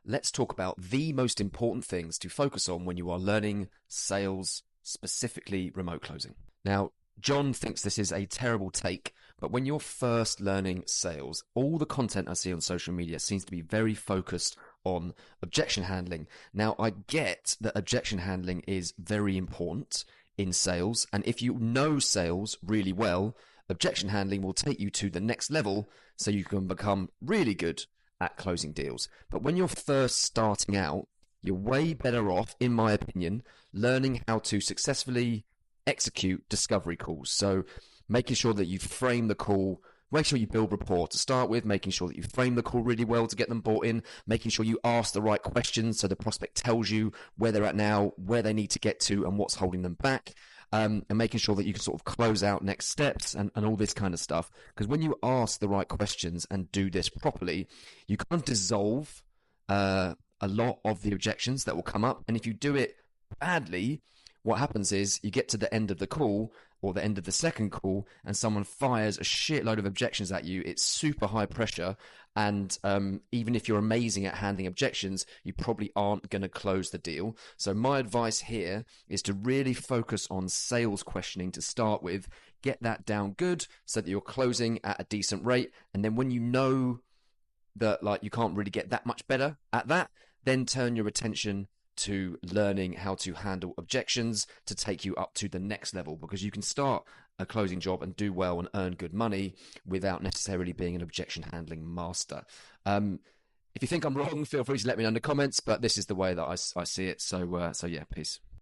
let's talk about the most important things to focus on when you are learning sales, specifically remote closing. Now, John thinks this is a terrible take, but when you're first learning sales, all the content I see on social media seems to be very focused on objection handling. Now, I get that objection handling is very important in sales, and if you know sales really well, objection handling will take you to the next level so you can become really good at closing deals. But when you're first starting out, you're way better off, in my opinion, learning how to successfully execute discovery calls. So making sure that you frame the call, make sure you build rapport to start with, making sure that you frame the call really well to get them bought in, making sure you ask the right questions so the prospect tells you where they're at now, where they need to get to, and what's holding them back. And making sure that you can sort of close out next steps and all this kind of stuff. Because when you ask the right questions and do this properly, you kind of dissolve a lot of the objections that will come up. And if you do it badly, what happens is you get to the end of the call or the end of the second call and someone fires a shitload of objections at you. It's super high pressure. And even if you're amazing at handling objections, you probably aren't going to close the deal. So my advice here is to really focus on sales questioning to start with. Get that down good so that you're closing at a decent rate. And then when you know that like you can't really get that much better at that, then turn your attention to learning how to handle objections to take you up to the next level, because you can start a closing job and do well and earn good money without necessarily being an objection handling master. If you think I'm wrong, feel free to let me know in the comments, but this is the way that I see it. So yeah, peace.